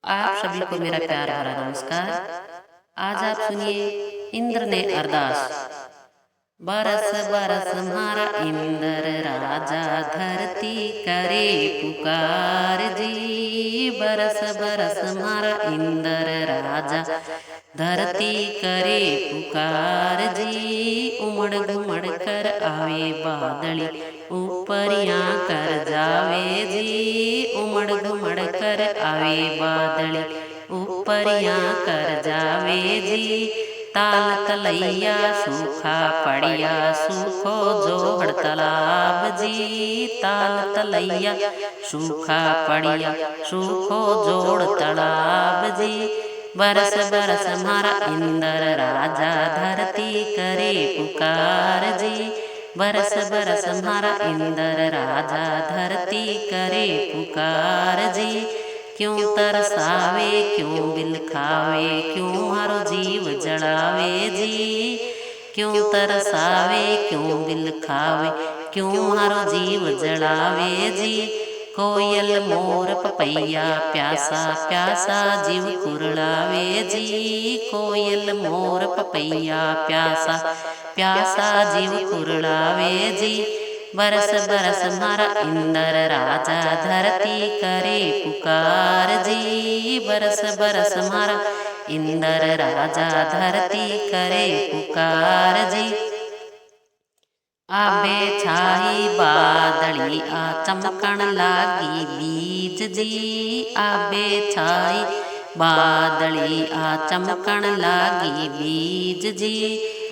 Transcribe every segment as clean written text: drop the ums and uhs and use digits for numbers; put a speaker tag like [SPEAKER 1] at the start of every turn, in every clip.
[SPEAKER 1] आप सभी को मेरा प्यार भरा नमस्कार। आज आप सुनिए इंद्र ने अरदास। बरस बरस म्हारा इंद्र राजा धरती करे पुकार जी। बरस बरस म्हारा इंद्र राजा धरती करे पुकार जी। उमड़ घुमड़ कर आवे बादली ऊपरिया कर जावे जी। उमड़ घुमड़ कर आवे बादली ऊपरिया कर जावे जी। ताल तलैया सूखा पड़िया सूखो जोड़ तालाब जी। ताल तलैया सूखा पड़िया सूखो जोड़ तालाब जी। बरस बरस म्हारा इंद्र राजा धरती करे पुकार जी। बरस बरस म्हारा इंद्र राजा धरती करे पुकार जी। क्यों तरसावे क्यों बिल खावे क्यों मारो जीव जड़ावे जी। क्यों तरसावे क्यों बिल खावे क्यों मारो जीव जड़ावे जी। कोयल मोर पपैया प्यासा प्यासा जीव कुरड़ावे जी। कोयल मोर पपैया प्यासा प्यासा जीव कुरड़ावे जी। बरस बरस म्हारा इंद्र राजा धरती करे पुकार जी। बरस बरस म्हारा इंद्र राजा धरती करे पुकार जी। आबे छाई बादली आ चमकण लागी बीज जी। आबे छाई बादली आ चमकण लागी बीज जी।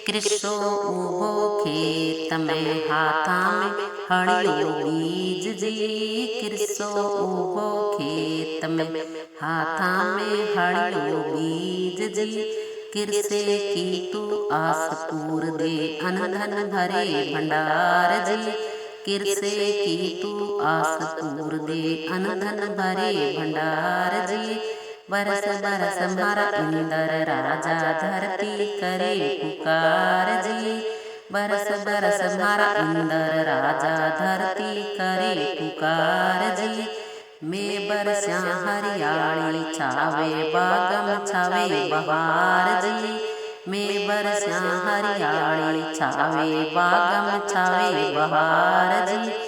[SPEAKER 1] कृषो उभो खेत में हाथा में हड़ियो बीज जी। कृषो उभो खेत में हाथा में हड़ियो बीज जी। किरसे की तू आस पूर दे अन धन भरे भंडार जी। किरसे की तू आस पूर दे अन धन भरे भंडार जी। बरस बरस म्हारा इंद्र राजा धरती करे पुकार जी। बरस बरस म्हारा इंद्र राजा धरती करे पुकार जी। मैं बरस्या हरियाली छावे बागम छावे बहार जी। मैं बरस्या हरियाली छावे बागम छावे बहार जी।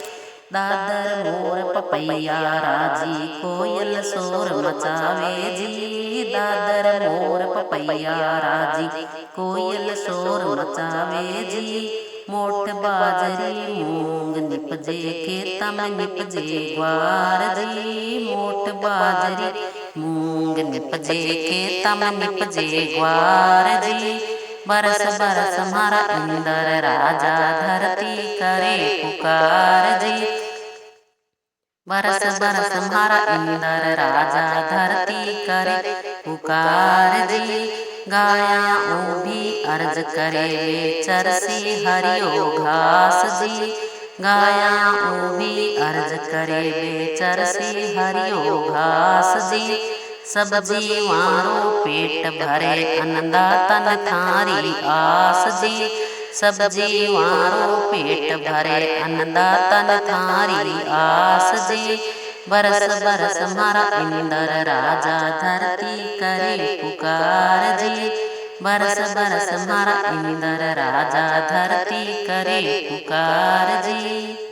[SPEAKER 1] दादर मोर पपैया राजी कोयल शोर मचावे जी। दादर मोर पपैया राजी कोयल शोर मचावे जी। मोठ बाजरी मूंग निपजे खेता में निपजे ग्वार जी। मोठ बाजरी मूंग निपजे खेता में निपजे ग्वार जी। बरस बरस म्हारा इंद्र राजा धरती करे पुकार जी। बरस बरस म्हारा इंद्र राजा धरती करे पुकार जी। गाया ओ भी अर्ज करे वे चरसी हरियो घास जी। गाया ओ भी अर्ज करे वे चरसी हरियो घास जी। सब जीवारो पेट भरे अन्नदातन थारी आस जी। सब जीवारो पेट भरे अन्नदातन थारी आस जी। बरस बरस म्हारा इंद्र राजा धरती करे पुकार जी। बरस बरस म्हारा इंद्र राजा धरती करे पुकार जी।